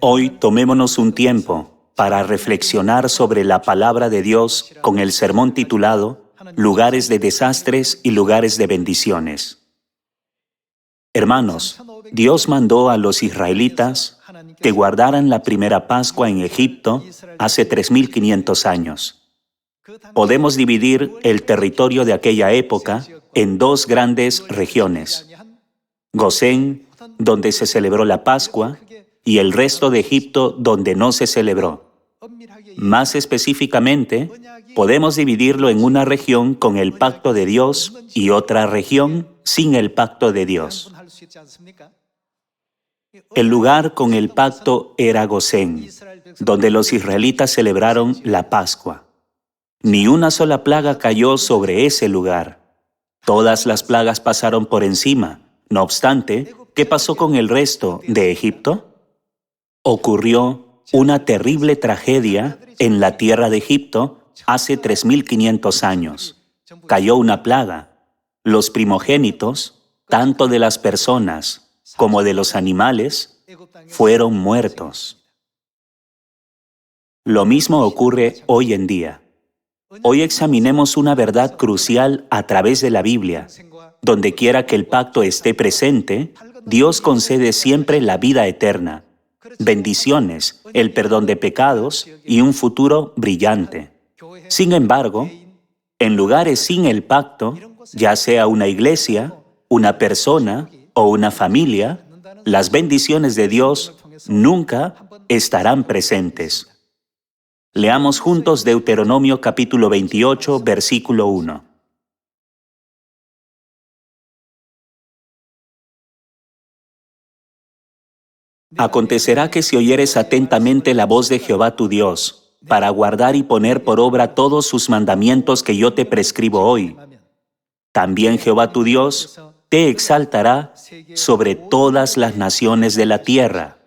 Hoy tomémonos un tiempo para reflexionar sobre la palabra de Dios con el sermón titulado Lugares de desastres y lugares de bendiciones. Hermanos, Dios mandó a los israelitas que guardaran la primera Pascua en Egipto hace 3500 años. Podemos dividir el territorio de aquella época en dos grandes regiones: Gosén, donde se celebró la Pascua, y el resto de Egipto, donde no se celebró. Más específicamente, podemos dividirlo en una región con el pacto de Dios y otra región sin el pacto de Dios. El lugar con el pacto era Gosén, donde los israelitas celebraron la Pascua. Ni una sola plaga cayó sobre ese lugar. Todas las plagas pasaron por encima. No obstante, ¿qué pasó con el resto de Egipto? Ocurrió una terrible tragedia en la tierra de Egipto hace 3500 años. Cayó una plaga. Los primogénitos, tanto de las personas como de los animales, fueron muertos. Lo mismo ocurre hoy en día. Hoy examinemos una verdad crucial a través de la Biblia. Donde quiera que el pacto esté presente, Dios concede siempre la vida eterna, bendiciones, el perdón de pecados y un futuro brillante. Sin embargo, en lugares sin el pacto, ya sea una iglesia, una persona o una familia, las bendiciones de Dios nunca estarán presentes. Leamos juntos Deuteronomio capítulo 28, versículo 1. Acontecerá que si oyeres atentamente la voz de Jehová tu Dios, para guardar y poner por obra todos sus mandamientos que yo te prescribo hoy, también Jehová tu Dios te exaltará sobre todas las naciones de la tierra,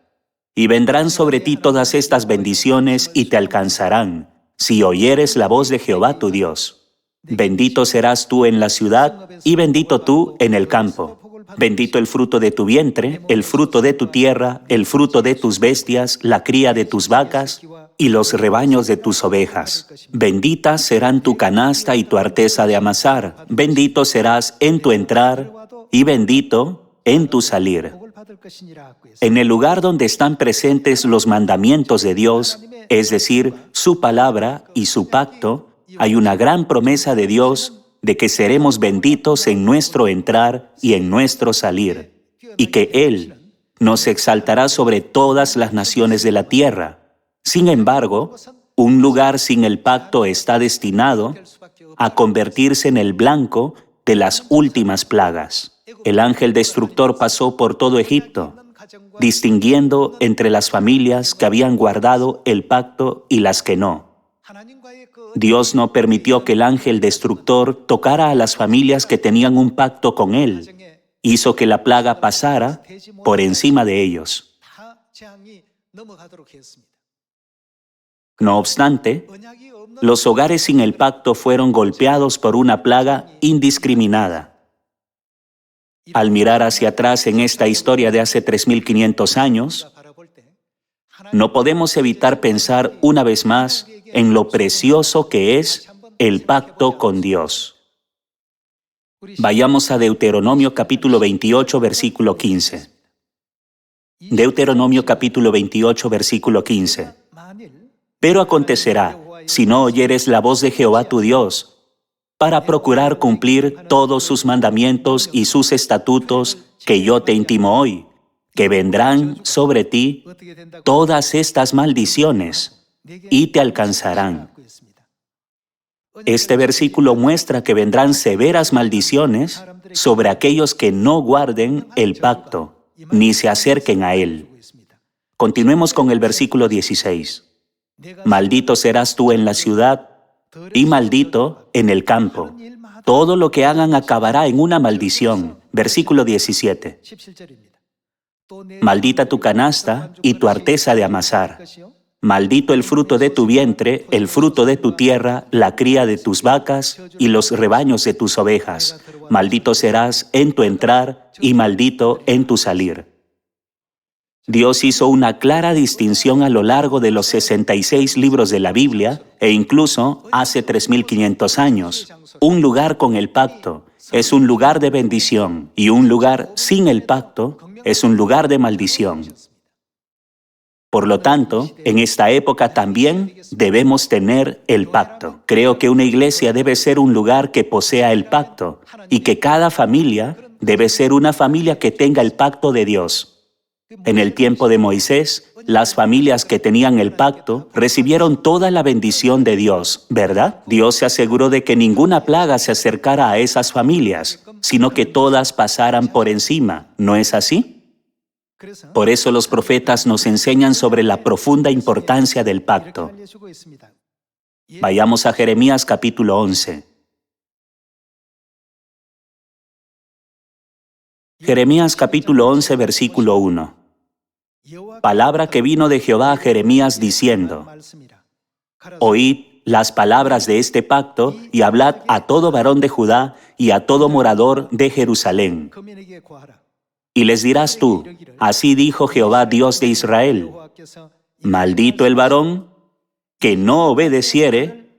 y vendrán sobre ti todas estas bendiciones y te alcanzarán, si oyeres la voz de Jehová tu Dios. Bendito serás tú en la ciudad, y bendito tú en el campo. Bendito el fruto de tu vientre, el fruto de tu tierra, el fruto de tus bestias, la cría de tus vacas y los rebaños de tus ovejas. Benditas serán tu canasta y tu arteza de amasar. Bendito serás en tu entrar y bendito en tu salir. En el lugar donde están presentes los mandamientos de Dios, es decir, su palabra y su pacto, hay una gran promesa de Dios de que seremos benditos en nuestro entrar y en nuestro salir, y que Él nos exaltará sobre todas las naciones de la tierra. Sin embargo, un lugar sin el pacto está destinado a convertirse en el blanco de las últimas plagas. El ángel destructor pasó por todo Egipto, distinguiendo entre las familias que habían guardado el pacto y las que no. Dios no permitió que el ángel destructor tocara a las familias que tenían un pacto con Él. Hizo que la plaga pasara por encima de ellos. No obstante, los hogares sin el pacto fueron golpeados por una plaga indiscriminada. Al mirar hacia atrás en esta historia de hace 3500 años, no podemos evitar pensar una vez más en lo precioso que es el pacto con Dios. Vayamos a Deuteronomio capítulo 28, versículo 15. Deuteronomio capítulo 28, versículo 15. Pero acontecerá, si no oyeres la voz de Jehová tu Dios, para procurar cumplir todos sus mandamientos y sus estatutos que yo te intimo hoy, que vendrán sobre ti todas estas maldiciones y te alcanzarán. Este versículo muestra que vendrán severas maldiciones sobre aquellos que no guarden el pacto, ni se acerquen a él. Continuemos con el versículo 16. Maldito serás tú en la ciudad, y maldito en el campo. Todo lo que hagan acabará en una maldición. Versículo 17. Maldita tu canasta y tu arteza de amasar. Maldito el fruto de tu vientre, el fruto de tu tierra, la cría de tus vacas y los rebaños de tus ovejas. Maldito serás en tu entrar y maldito en tu salir. Dios hizo una clara distinción a lo largo de los 66 libros de la Biblia e incluso hace 3500 años. Un lugar con el pacto es un lugar de bendición y un lugar sin el pacto es un lugar de maldición. Por lo tanto, en esta época también debemos tener el pacto. Creo que una iglesia debe ser un lugar que posea el pacto y que cada familia debe ser una familia que tenga el pacto de Dios. En el tiempo de Moisés, las familias que tenían el pacto recibieron toda la bendición de Dios, ¿verdad? Dios se aseguró de que ninguna plaga se acercara a esas familias, sino que todas pasaran por encima, ¿no es así? Por eso los profetas nos enseñan sobre la profunda importancia del pacto. Vayamos a Jeremías capítulo 11. Jeremías capítulo 11, versículo 1. Palabra que vino de Jehová a Jeremías diciendo: Oíd las palabras de este pacto y hablad a todo varón de Judá y a todo morador de Jerusalén. Y les dirás tú: así dijo Jehová Dios de Israel: maldito el varón que no obedeciere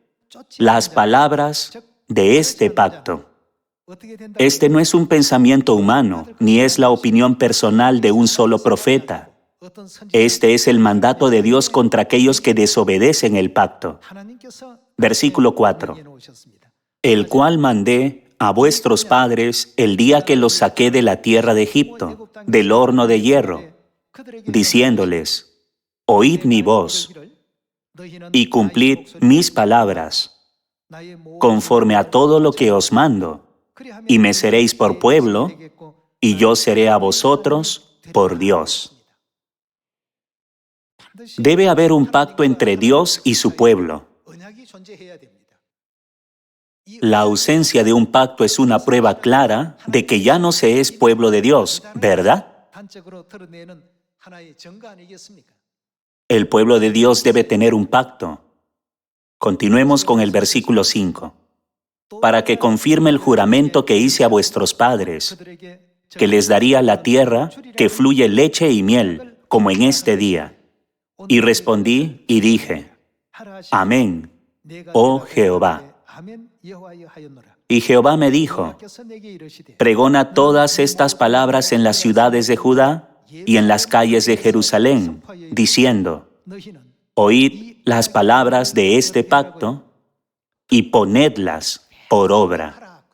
las palabras de este pacto. Este no es un pensamiento humano, ni es la opinión personal de un solo profeta. Este es el mandato de Dios contra aquellos que desobedecen el pacto. Versículo 4. El cual mandé a vuestros padres el día que los saqué de la tierra de Egipto, del horno de hierro, diciéndoles: oíd mi voz y cumplid mis palabras, conforme a todo lo que os mando, y me seréis por pueblo, y yo seré a vosotros por Dios. Debe haber un pacto entre Dios y su pueblo. La ausencia de un pacto es una prueba clara de que ya no se es pueblo de Dios, ¿verdad? El pueblo de Dios debe tener un pacto. Continuemos con el versículo 5. Para que confirme el juramento que hice a vuestros padres, que les daría la tierra que fluye leche y miel, como en este día. Y respondí y dije: Amén, oh Jehová. Y Jehová me dijo: pregona todas estas palabras en las ciudades de Judá y en las calles de Jerusalén, diciendo: oíd las palabras de este pacto y ponedlas por obra.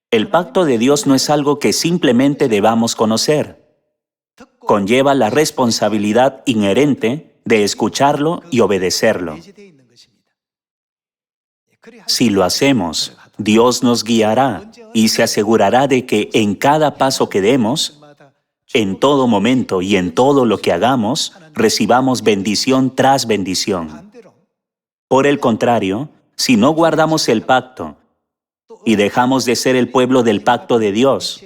El pacto de Dios no es algo que simplemente debamos conocer. Conlleva la responsabilidad inherente de escucharlo y obedecerlo. Si lo hacemos, Dios nos guiará y se asegurará de que en cada paso que demos, en todo momento y en todo lo que hagamos, recibamos bendición tras bendición. Por el contrario, si no guardamos el pacto y dejamos de ser el pueblo del pacto de Dios,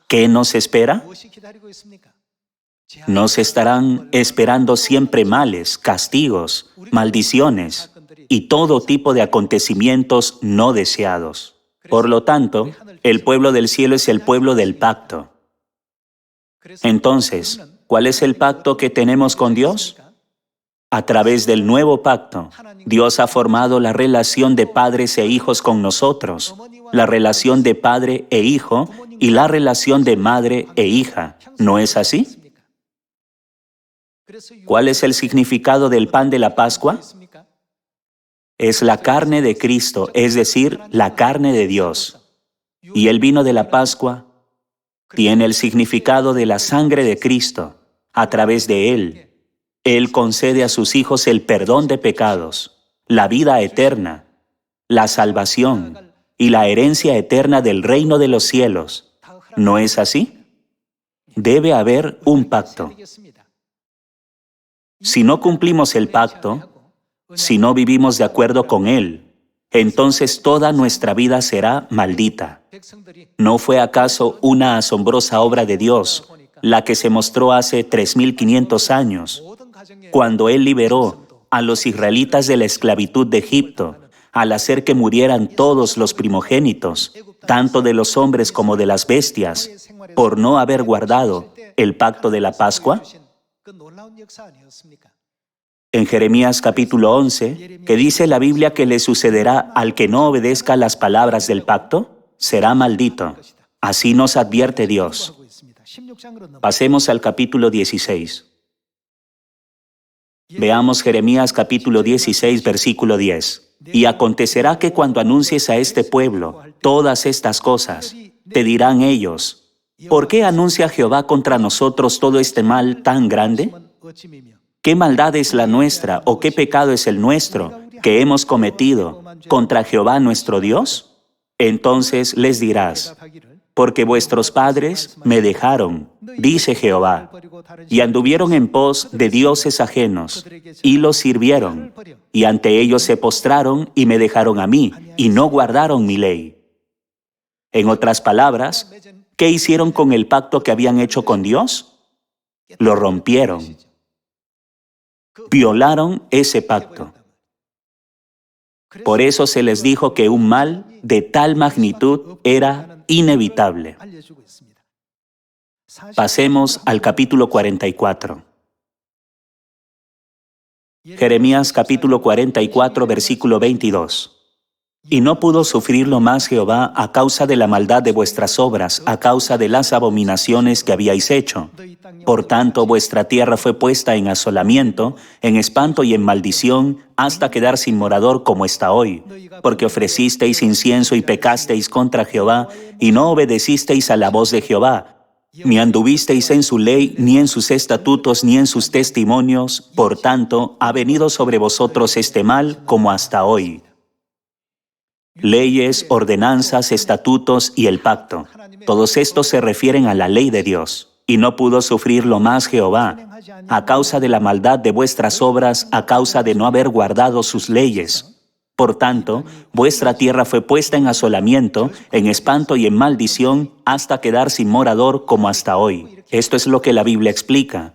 ¿qué nos espera? Nos estarán esperando siempre males, castigos, maldiciones y todo tipo de acontecimientos no deseados. Por lo tanto, el pueblo del cielo es el pueblo del pacto. Entonces, ¿cuál es el pacto que tenemos con Dios? A través del nuevo pacto, Dios ha formado la relación de padres e hijos con nosotros, la relación de padre e hijo y la relación de madre e hija. ¿No es así? ¿Cuál es el significado del pan de la Pascua? Es la carne de Cristo, es decir, la carne de Dios. Y el vino de la Pascua tiene el significado de la sangre de Cristo. A través de Él concede a sus hijos el perdón de pecados, la vida eterna, la salvación y la herencia eterna del reino de los cielos. ¿No es así? Debe haber un pacto. Si no cumplimos el pacto, si no vivimos de acuerdo con él, entonces toda nuestra vida será maldita. ¿No fue acaso una asombrosa obra de Dios la que se mostró hace 3500 años, cuando Él liberó a los israelitas de la esclavitud de Egipto, al hacer que murieran todos los primogénitos, tanto de los hombres como de las bestias, por no haber guardado el pacto de la Pascua? En Jeremías capítulo 11, que dice la Biblia que le sucederá al que no obedezca las palabras del pacto, será maldito. Así nos advierte Dios. Pasemos al capítulo 16. Veamos Jeremías capítulo 16, versículo 10. Y acontecerá que cuando anuncies a este pueblo todas estas cosas, te dirán ellos, ¿por qué anuncia Jehová contra nosotros todo este mal tan grande? ¿Qué maldad es la nuestra o qué pecado es el nuestro que hemos cometido contra Jehová nuestro Dios? Entonces les dirás, porque vuestros padres me dejaron, dice Jehová, y anduvieron en pos de dioses ajenos, y los sirvieron, y ante ellos se postraron y me dejaron a mí, y no guardaron mi ley. En otras palabras, ¿qué hicieron con el pacto que habían hecho con Dios? Lo rompieron. Violaron ese pacto. Por eso se les dijo que un mal de tal magnitud era inevitable. Pasemos al capítulo 44. Jeremías capítulo 44, versículo 22. Y no pudo sufrirlo más Jehová a causa de la maldad de vuestras obras, a causa de las abominaciones que habíais hecho. Por tanto, vuestra tierra fue puesta en asolamiento, en espanto y en maldición, hasta quedar sin morador como está hoy. Porque ofrecisteis incienso y pecasteis contra Jehová, y no obedecisteis a la voz de Jehová, ni anduvisteis en su ley, ni en sus estatutos, ni en sus testimonios. Por tanto, ha venido sobre vosotros este mal como hasta hoy. Leyes, ordenanzas, estatutos y el pacto. Todos estos se refieren a la ley de Dios. Y no pudo sufrirlo más Jehová, a causa de la maldad de vuestras obras, a causa de no haber guardado sus leyes. Por tanto, vuestra tierra fue puesta en asolamiento, en espanto y en maldición, hasta quedar sin morador como hasta hoy. Esto es lo que la Biblia explica.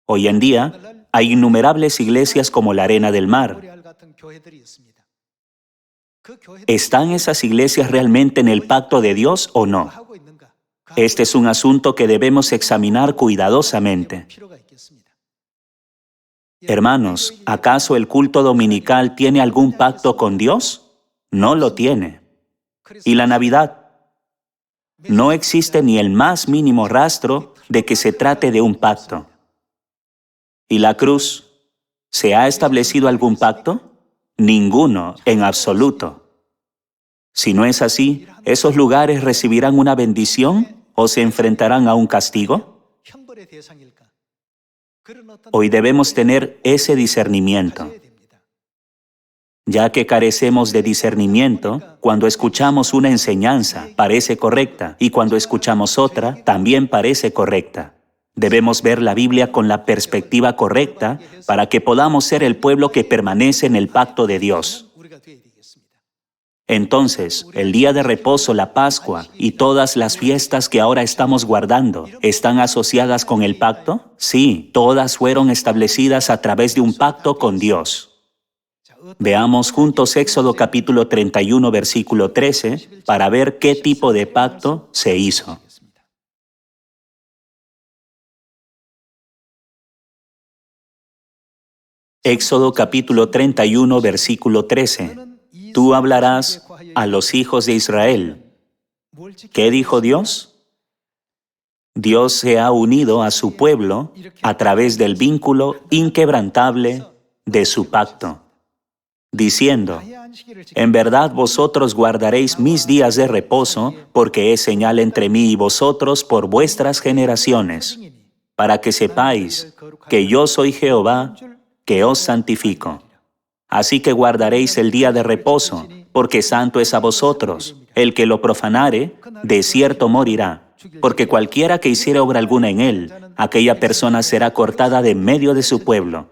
Hoy en día, hay innumerables iglesias como la arena del mar. ¿Están esas iglesias realmente en el pacto de Dios o no? Este es un asunto que debemos examinar cuidadosamente. Hermanos, ¿acaso el culto dominical tiene algún pacto con Dios? No lo tiene. ¿Y la Navidad? No existe ni el más mínimo rastro de que se trate de un pacto. ¿Y la cruz? ¿Se ha establecido algún pacto? Ninguno, en absoluto. Si no es así, ¿esos lugares recibirán una bendición o se enfrentarán a un castigo? Hoy debemos tener ese discernimiento. Ya que carecemos de discernimiento, cuando escuchamos una enseñanza parece correcta y cuando escuchamos otra también parece correcta. Debemos ver la Biblia con la perspectiva correcta para que podamos ser el pueblo que permanece en el pacto de Dios. Entonces, el día de reposo, la Pascua y todas las fiestas que ahora estamos guardando, ¿están asociadas con el pacto? Sí, todas fueron establecidas a través de un pacto con Dios. Veamos juntos Éxodo capítulo 31, versículo 13, para ver qué tipo de pacto se hizo. Éxodo capítulo 31, versículo 13. Tú hablarás a los hijos de Israel. ¿Qué dijo Dios? Dios se ha unido a su pueblo a través del vínculo inquebrantable de su pacto, diciendo, en verdad vosotros guardaréis mis días de reposo, porque es señal entre mí y vosotros por vuestras generaciones, para que sepáis que yo soy Jehová, que os santifico. Así que guardaréis el día de reposo, porque santo es a vosotros. El que lo profanare, de cierto morirá. Porque cualquiera que hiciere obra alguna en él, aquella persona será cortada de en medio de su pueblo.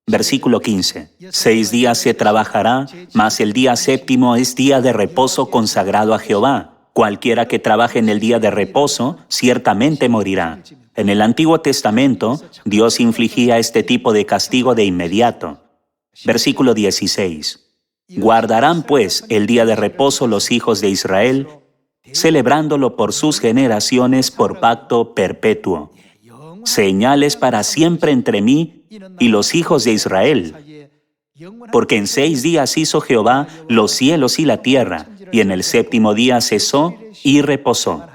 Versículo 15. 6 días se trabajará, mas el día séptimo es día de reposo consagrado a Jehová. Cualquiera que trabaje en el día de reposo, ciertamente morirá. En el Antiguo Testamento, Dios infligía este tipo de castigo de inmediato. Versículo 16. Guardarán pues el día de reposo los hijos de Israel, celebrándolo por sus generaciones por pacto perpetuo. Señales para siempre entre mí y los hijos de Israel. Porque en 6 días hizo Jehová los cielos y la tierra, y en el séptimo día cesó y reposó.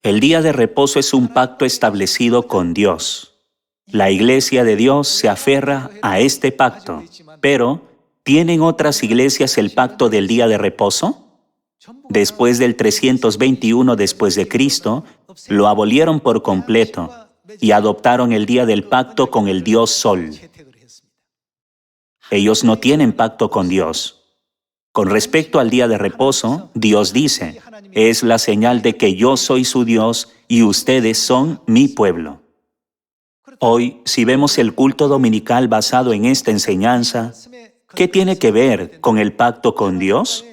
El día de reposo es un pacto establecido con Dios. La Iglesia de Dios se aferra a este pacto, pero ¿tienen otras iglesias el pacto del día de reposo? Después del 321 después de Cristo, lo abolieron por completo y adoptaron el día del pacto con el Dios Sol. Ellos no tienen pacto con Dios. Con respecto al día de reposo, Dios dice, es la señal de que yo soy su Dios y ustedes son mi pueblo. Hoy, si vemos el culto dominical basado en esta enseñanza, ¿qué tiene que ver con el pacto con Dios?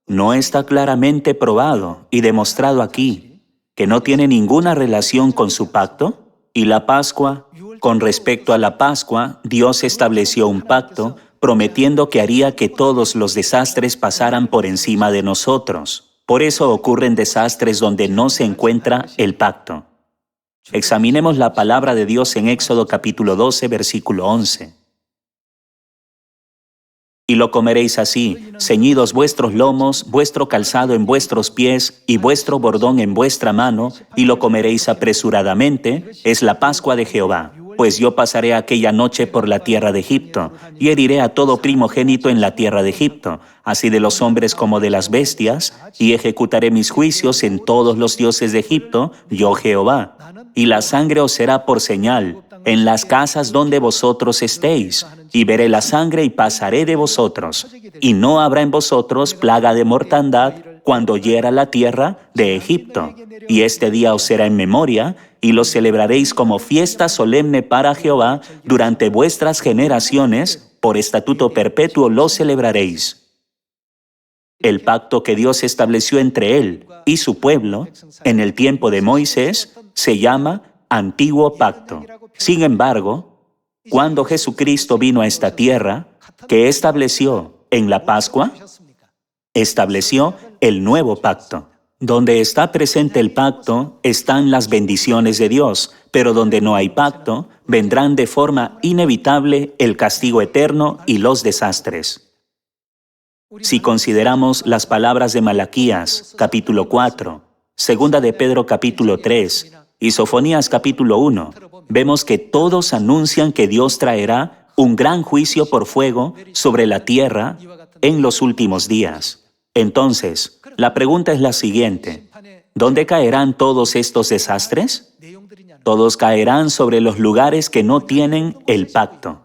No está claramente probado y demostrado aquí que no tiene ninguna relación con su pacto. ¿Y la Pascua? Con respecto a la Pascua, Dios estableció un pacto prometiendo que haría que todos los desastres pasaran por encima de nosotros. Por eso ocurren desastres donde no se encuentra el pacto. Examinemos la palabra de Dios en Éxodo capítulo 12, versículo 11. Y lo comeréis así, ceñidos vuestros lomos, vuestro calzado en vuestros pies y vuestro bordón en vuestra mano, y lo comeréis apresuradamente, es la Pascua de Jehová. Pues yo pasaré aquella noche por la tierra de Egipto, y heriré a todo primogénito en la tierra de Egipto, así de los hombres como de las bestias, y ejecutaré mis juicios en todos los dioses de Egipto, yo Jehová. Y la sangre os será por señal en las casas donde vosotros estéis, y veré la sangre y pasaré de vosotros, y no habrá en vosotros plaga de mortandad cuando hiera la tierra de Egipto. Y este día os será en memoria, y lo celebraréis como fiesta solemne para Jehová durante vuestras generaciones, por estatuto perpetuo lo celebraréis. El pacto que Dios estableció entre Él y su pueblo en el tiempo de Moisés se llama Antiguo Pacto. Sin embargo, cuando Jesucristo vino a esta tierra, ¿qué estableció en la Pascua? Estableció el nuevo pacto. Donde está presente el pacto, están las bendiciones de Dios, pero donde no hay pacto, vendrán de forma inevitable el castigo eterno y los desastres. Si consideramos las palabras de Malaquías, capítulo 4, segunda de Pedro, capítulo 3, y Sofonías, capítulo 1, vemos que todos anuncian que Dios traerá un gran juicio por fuego sobre la tierra en los últimos días. Entonces, la pregunta es la siguiente: ¿dónde caerán todos estos desastres? Todos caerán sobre los lugares que no tienen el pacto.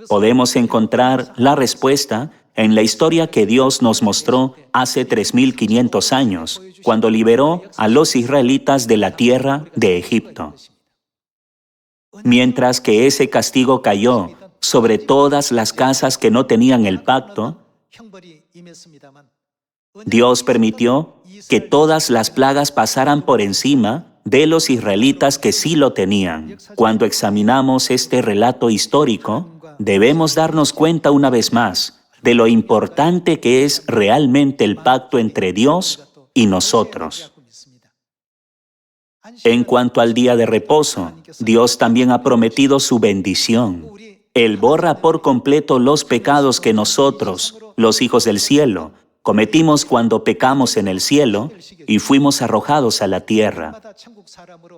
Podemos encontrar la respuesta en la historia que Dios nos mostró hace 3500 años, cuando liberó a los israelitas de la tierra de Egipto. Mientras que ese castigo cayó sobre todas las casas que no tenían el pacto, Dios permitió que todas las plagas pasaran por encima de los israelitas que sí lo tenían. Cuando examinamos este relato histórico, debemos darnos cuenta una vez más de lo importante que es realmente el pacto entre Dios y nosotros. En cuanto al día de reposo, Dios también ha prometido su bendición. Él borra por completo los pecados que nosotros, los hijos del cielo, cometimos cuando pecamos en el cielo y fuimos arrojados a la tierra.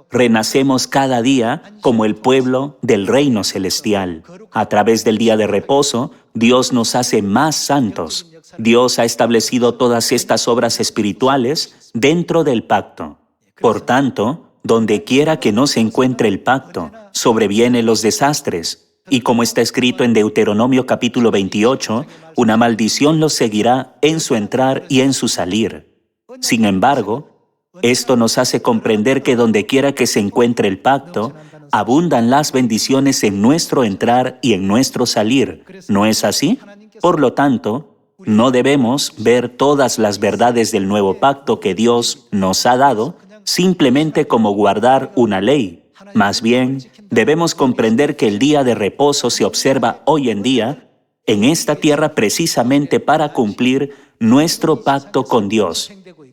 Renacemos cada día como el pueblo del reino celestial. A través del día de reposo, Dios nos hace más santos. Dios ha establecido todas estas obras espirituales dentro del pacto. Por tanto, donde quiera que no se encuentre el pacto, sobrevienen los desastres. Y como está escrito en Deuteronomio capítulo 28, una maldición los seguirá en su entrar y en su salir. Sin embargo, esto nos hace comprender que donde quiera que se encuentre el pacto, abundan las bendiciones en nuestro entrar y en nuestro salir. ¿No es así? Por lo tanto, no debemos ver todas las verdades del nuevo pacto que Dios nos ha dado simplemente como guardar una ley. Más bien, Debemos comprender que el día de reposo se observa hoy en día en esta tierra precisamente para cumplir nuestro pacto con Dios.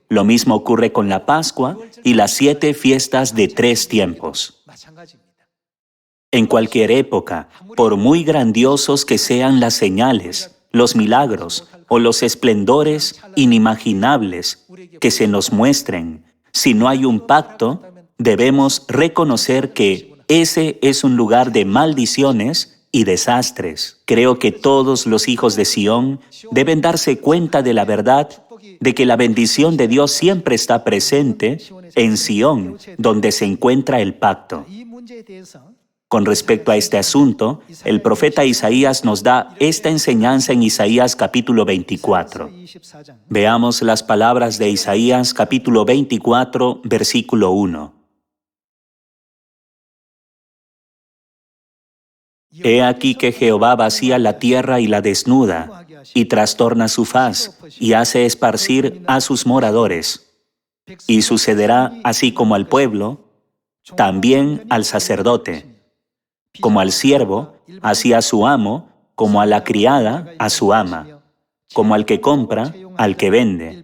Lo mismo ocurre con la Pascua y las 7 fiestas de 3 tiempos. En cualquier época, por muy grandiosos que sean las señales, los milagros o los esplendores inimaginables que se nos muestren, si no hay un pacto, debemos reconocer que ese es un lugar de maldiciones y desastres. Creo que todos los hijos de Sión deben darse cuenta de la verdad de que la bendición de Dios siempre está presente en Sión, donde se encuentra el pacto. Con respecto a este asunto, el profeta Isaías nos da esta enseñanza en Isaías capítulo 24. Veamos las palabras de Isaías capítulo 24, versículo 1. He aquí que Jehová vacía la tierra y la desnuda, y trastorna su faz, y hace esparcir a sus moradores. Y sucederá así como al pueblo, también al sacerdote, como al siervo, así a su amo, como a la criada, a su ama, como al que compra, al que vende,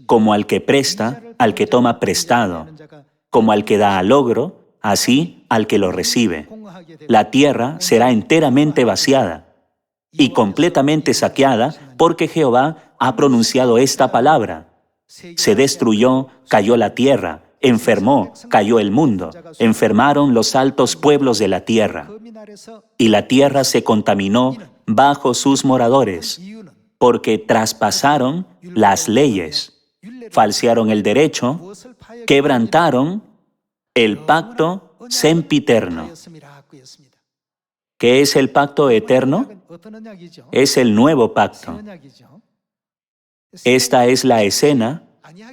como al que presta, al que toma prestado, como al que da al logro, así al que lo recibe. La tierra será enteramente vaciada y completamente saqueada, porque Jehová ha pronunciado esta palabra. Se destruyó, cayó la tierra, enfermó, cayó el mundo, enfermaron los altos pueblos de la tierra, y la tierra se contaminó bajo sus moradores, porque traspasaron las leyes, falsearon el derecho, quebrantaron el pacto sempiterno. ¿Qué es el pacto eterno? Es el nuevo pacto. Esta es la escena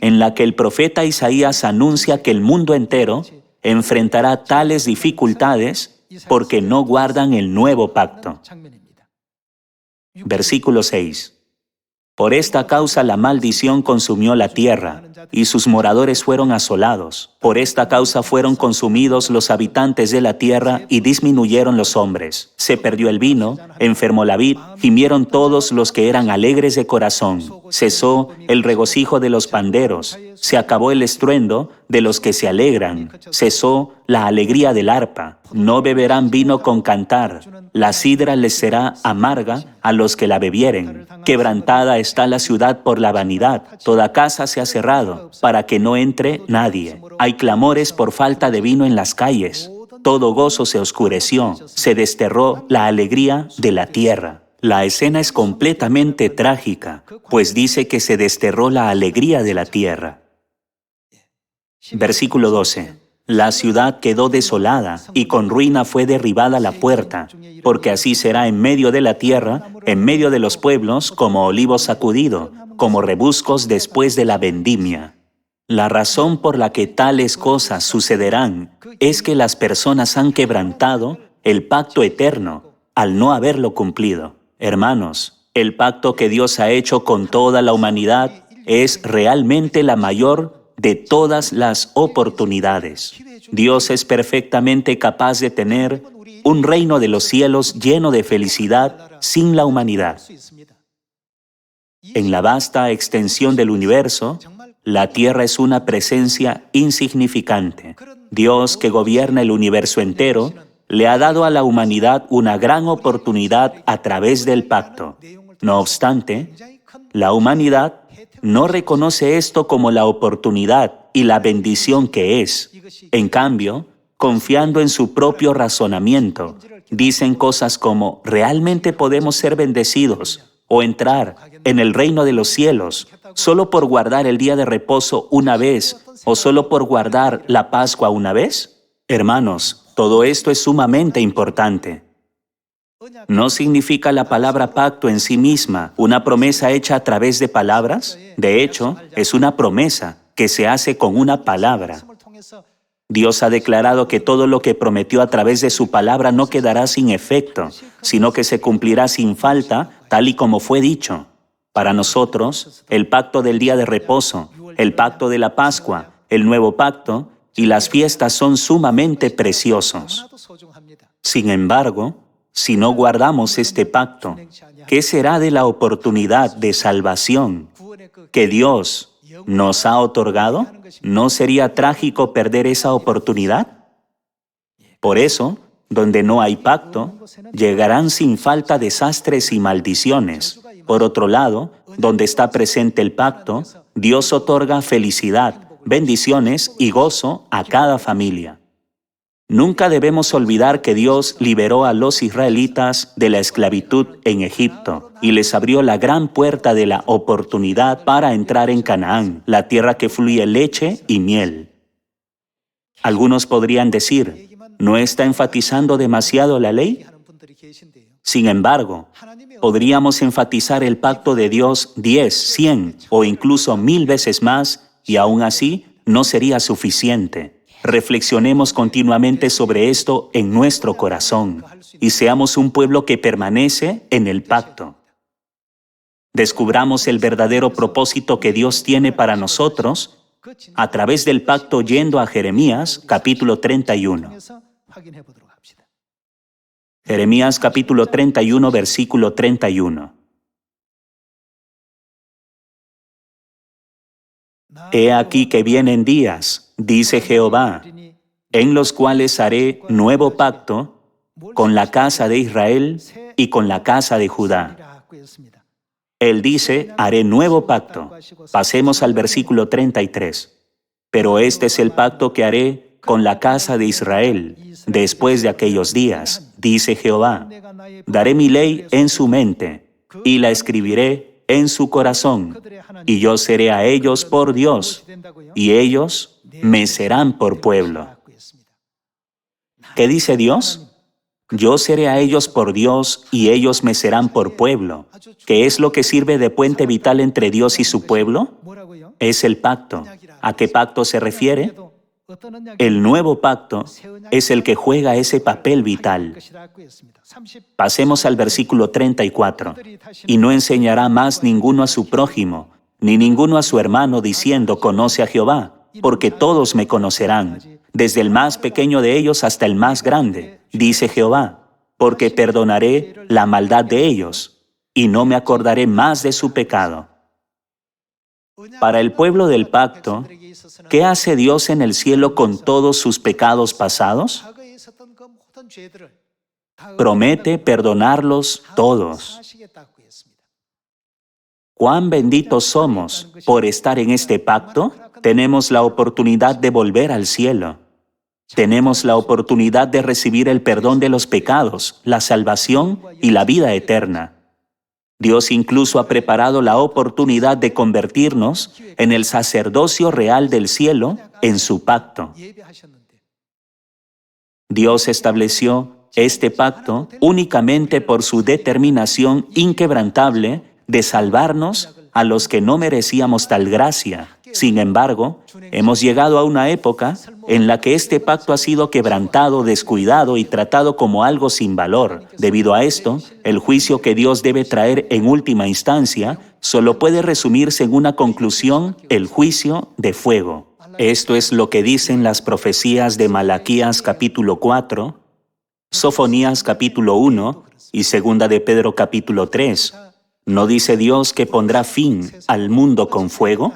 en la que el profeta Isaías anuncia que el mundo entero enfrentará tales dificultades porque no guardan el nuevo pacto. Versículo 6. Por esta causa la maldición consumió la tierra, y sus moradores fueron asolados. Por esta causa fueron consumidos los habitantes de la tierra y disminuyeron los hombres. Se perdió el vino, enfermó la vid, gimieron todos los que eran alegres de corazón. Cesó el regocijo de los panderos, se acabó el estruendo de los que se alegran, cesó la alegría del arpa. No beberán vino con cantar, la sidra les será amarga a los que la bebieren. Quebrantada está la ciudad por la vanidad, toda casa se ha cerrado, para que no entre nadie. Hay clamores por falta de vino en las calles. Todo gozo se oscureció, se desterró la alegría de la tierra. La escena es completamente trágica, pues dice que se desterró la alegría de la tierra. Versículo 12. La ciudad quedó desolada, y con ruina fue derribada la puerta, porque así será en medio de la tierra, en medio de los pueblos, como olivo sacudido, como rebuscos después de la vendimia. La razón por la que tales cosas sucederán es que las personas han quebrantado el pacto eterno al no haberlo cumplido. Hermanos, el pacto que Dios ha hecho con toda la humanidad es realmente la mayor de todas las oportunidades. Dios es perfectamente capaz de tener un reino de los cielos lleno de felicidad sin la humanidad. En la vasta extensión del universo, la Tierra es una presencia insignificante. Dios, que gobierna el universo entero, le ha dado a la humanidad una gran oportunidad a través del pacto. No obstante, la humanidad no reconoce esto como la oportunidad y la bendición que es. En cambio, confiando en su propio razonamiento, dicen cosas como, ¿realmente podemos ser bendecidos o entrar en el reino de los cielos solo por guardar el día de reposo una vez o solo por guardar la Pascua una vez? Hermanos, todo esto es sumamente importante. ¿No significa la palabra pacto en sí misma una promesa hecha a través de palabras? De hecho, es una promesa que se hace con una palabra. Dios ha declarado que todo lo que prometió a través de su palabra no quedará sin efecto, sino que se cumplirá sin falta, tal y como fue dicho. Para nosotros, el pacto del día de reposo, el pacto de la Pascua, el nuevo pacto, y las fiestas son sumamente preciosos. Sin embargo, si no guardamos este pacto, ¿qué será de la oportunidad de salvación que Dios nos ha otorgado? ¿No sería trágico perder esa oportunidad? Por eso, donde no hay pacto, llegarán sin falta desastres y maldiciones. Por otro lado, donde está presente el pacto, Dios otorga felicidad, bendiciones y gozo a cada familia. Nunca debemos olvidar que Dios liberó a los israelitas de la esclavitud en Egipto y les abrió la gran puerta de la oportunidad para entrar en Canaán, la tierra que fluye leche y miel. Algunos podrían decir, ¿no está enfatizando demasiado la ley? Sin embargo, podríamos enfatizar el pacto de Dios 10, 100 o incluso 1000 veces más y aún así no sería suficiente. Reflexionemos continuamente sobre esto en nuestro corazón y seamos un pueblo que permanece en el pacto. Descubramos el verdadero propósito que Dios tiene para nosotros a través del pacto yendo a Jeremías capítulo 31. Jeremías capítulo 31, versículo 31. He aquí que vienen días, dice Jehová, en los cuales haré nuevo pacto con la casa de Israel y con la casa de Judá. Él dice, haré nuevo pacto. Pasemos al versículo 33. Pero este es el pacto que haré con la casa de Israel después de aquellos días, dice Jehová. Daré mi ley en su mente y la escribiré en su corazón, y yo seré a ellos por Dios, y ellos me serán por pueblo. ¿Qué dice Dios? Yo seré a ellos por Dios, y ellos me serán por pueblo. ¿Qué es lo que sirve de puente vital entre Dios y su pueblo? Es el pacto. ¿A qué pacto se refiere? El nuevo pacto es el que juega ese papel vital. Pasemos al versículo 34. Y no enseñará más ninguno a su prójimo, ni ninguno a su hermano, diciendo, conoce a Jehová, porque todos me conocerán, desde el más pequeño de ellos hasta el más grande, dice Jehová, porque perdonaré la maldad de ellos, y no me acordaré más de su pecado. Para el pueblo del pacto, ¿qué hace Dios en el cielo con todos sus pecados pasados? Promete perdonarlos todos. ¿Cuán benditos somos por estar en este pacto? Tenemos la oportunidad de volver al cielo. Tenemos la oportunidad de recibir el perdón de los pecados, la salvación y la vida eterna. Dios incluso ha preparado la oportunidad de convertirnos en el sacerdocio real del cielo en su pacto. Dios estableció este pacto únicamente por su determinación inquebrantable de salvarnos a los que no merecíamos tal gracia. Sin embargo, hemos llegado a una época en la que este pacto ha sido quebrantado, descuidado y tratado como algo sin valor. Debido a esto, el juicio que Dios debe traer en última instancia solo puede resumirse en una conclusión: el juicio de fuego. Esto es lo que dicen las profecías de Malaquías capítulo 4, Sofonías capítulo 1 y segunda de Pedro capítulo 3. ¿No dice Dios que pondrá fin al mundo con fuego?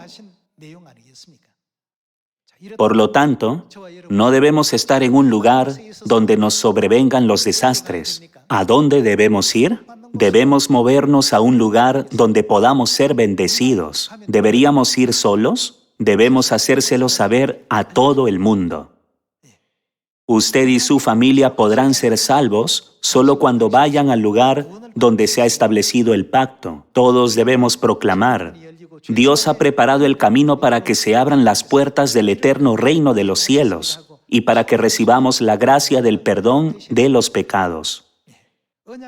Por lo tanto, no debemos estar en un lugar donde nos sobrevengan los desastres. ¿A dónde debemos ir? Debemos movernos a un lugar donde podamos ser bendecidos. ¿Deberíamos ir solos? Debemos hacérselo saber a todo el mundo. Usted y su familia podrán ser salvos solo cuando vayan al lugar donde se ha establecido el pacto. Todos debemos proclamar: Dios ha preparado el camino para que se abran las puertas del eterno reino de los cielos y para que recibamos la gracia del perdón de los pecados.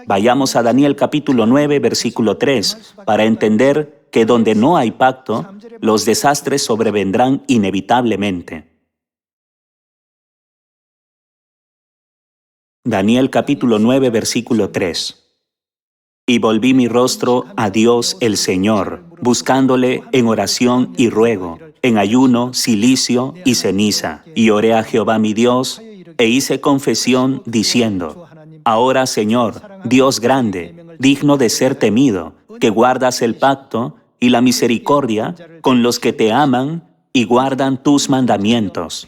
Vayamos a Daniel capítulo 9, versículo 3, para entender que donde no hay pacto, los desastres sobrevendrán inevitablemente. Daniel capítulo 9, versículo 3. Y volví mi rostro a Dios el Señor, buscándole en oración y ruego, en ayuno, cilicio y ceniza. Y oré a Jehová mi Dios, e hice confesión diciendo: Ahora, Señor, Dios grande, digno de ser temido, que guardas el pacto y la misericordia con los que te aman y guardan tus mandamientos.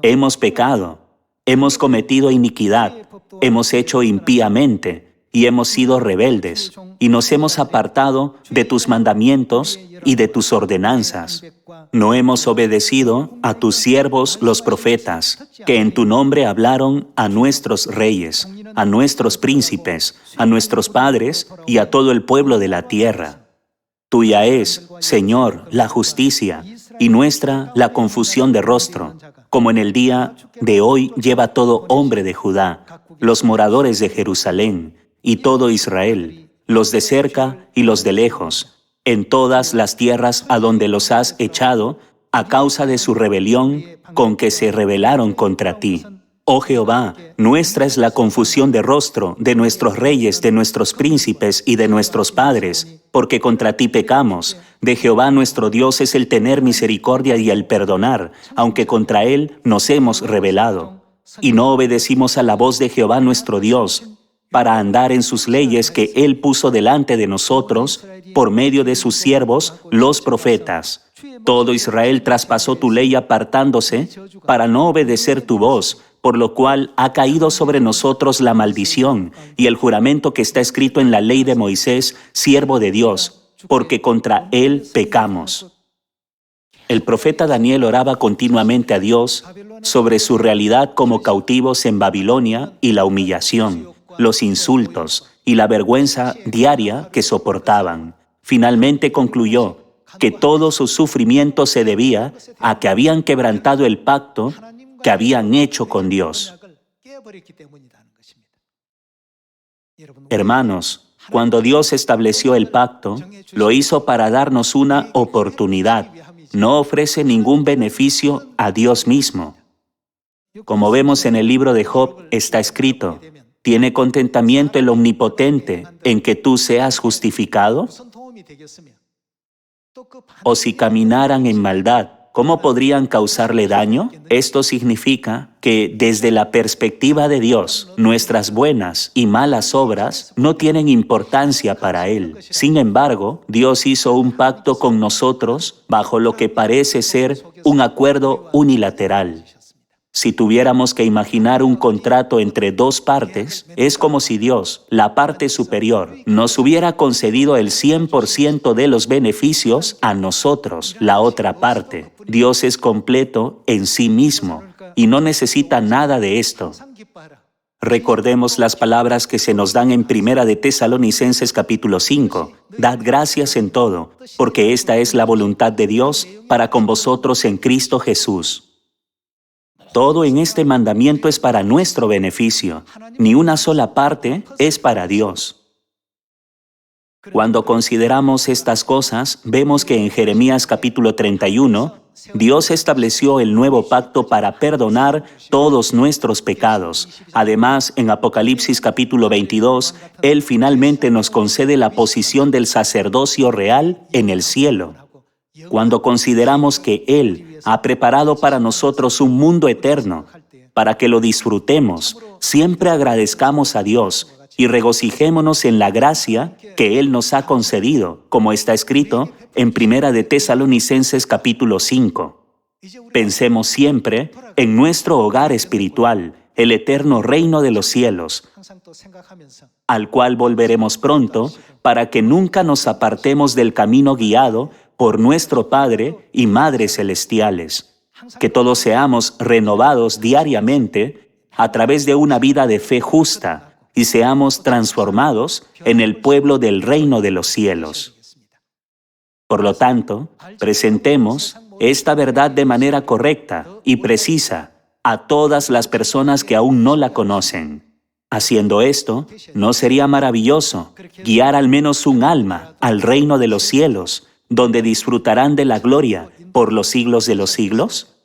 Hemos pecado, hemos cometido iniquidad, hemos hecho impíamente y hemos sido rebeldes, y nos hemos apartado de tus mandamientos y de tus ordenanzas. No hemos obedecido a tus siervos los profetas, que en tu nombre hablaron a nuestros reyes, a nuestros príncipes, a nuestros padres y a todo el pueblo de la tierra. Tuya es, Señor, la justicia, y nuestra la confusión de rostro, como en el día de hoy lleva todo hombre de Judá, los moradores de Jerusalén, y todo Israel, los de cerca y los de lejos, en todas las tierras a donde los has echado, a causa de su rebelión con que se rebelaron contra ti. Oh Jehová, nuestra es la confusión de rostro de nuestros reyes, de nuestros príncipes y de nuestros padres, porque contra ti pecamos. De Jehová nuestro Dios es el tener misericordia y el perdonar, aunque contra él nos hemos rebelado. Y no obedecimos a la voz de Jehová nuestro Dios, para andar en sus leyes que él puso delante de nosotros, por medio de sus siervos, los profetas. Todo Israel traspasó tu ley apartándose, para no obedecer tu voz, por lo cual ha caído sobre nosotros la maldición y el juramento que está escrito en la ley de Moisés, siervo de Dios, porque contra él pecamos. El profeta Daniel oraba continuamente a Dios sobre su realidad como cautivos en Babilonia y la humillación, los insultos y la vergüenza diaria que soportaban. Finalmente concluyó que todo su sufrimiento se debía a que habían quebrantado el pacto que habían hecho con Dios. Hermanos, cuando Dios estableció el pacto, lo hizo para darnos una oportunidad. No ofrece ningún beneficio a Dios mismo. Como vemos en el libro de Job, está escrito: ¿tiene contentamiento el Omnipotente en que tú seas justificado? O si caminaran en maldad, ¿cómo podrían causarle daño? Esto significa que desde la perspectiva de Dios, nuestras buenas y malas obras no tienen importancia para Él. Sin embargo, Dios hizo un pacto con nosotros bajo lo que parece ser un acuerdo unilateral. Si tuviéramos que imaginar un contrato entre dos partes, es como si Dios, la parte superior, nos hubiera concedido el 100% de los beneficios a nosotros, la otra parte. Dios es completo en sí mismo y no necesita nada de esto. Recordemos las palabras que se nos dan en 1 de Tesalonicenses capítulo 5. Dad gracias en todo, porque esta es la voluntad de Dios para con vosotros en Cristo Jesús. Todo en este mandamiento es para nuestro beneficio. Ni una sola parte es para Dios. Cuando consideramos estas cosas, vemos que en Jeremías capítulo 31, Dios estableció el nuevo pacto para perdonar todos nuestros pecados. Además, en Apocalipsis capítulo 22, Él finalmente nos concede la posición del sacerdocio real en el cielo. Cuando consideramos que Él ha preparado para nosotros un mundo eterno, para que lo disfrutemos, siempre agradezcamos a Dios y regocijémonos en la gracia que Él nos ha concedido, como está escrito en 1 de Tesalonicenses capítulo 5. Pensemos siempre en nuestro hogar espiritual, el eterno reino de los cielos, al cual volveremos pronto, para que nunca nos apartemos del camino guiado por nuestro Padre y Madre celestiales. Que todos seamos renovados diariamente a través de una vida de fe justa y seamos transformados en el pueblo del reino de los cielos. Por lo tanto, presentemos esta verdad de manera correcta y precisa a todas las personas que aún no la conocen. Haciendo esto, ¿no sería maravilloso guiar al menos un alma al reino de los cielos, donde disfrutarán de la gloria por los siglos de los siglos?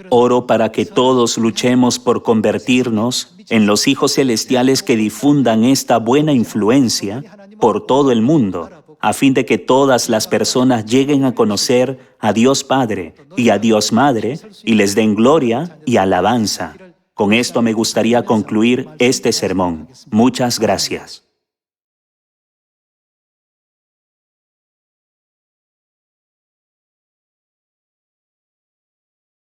Oro para que todos luchemos por convertirnos en los hijos celestiales que difundan esta buena influencia por todo el mundo, a fin de que todas las personas lleguen a conocer a Dios Padre y a Dios Madre y les den gloria y alabanza. Con esto me gustaría concluir este sermón. Muchas gracias.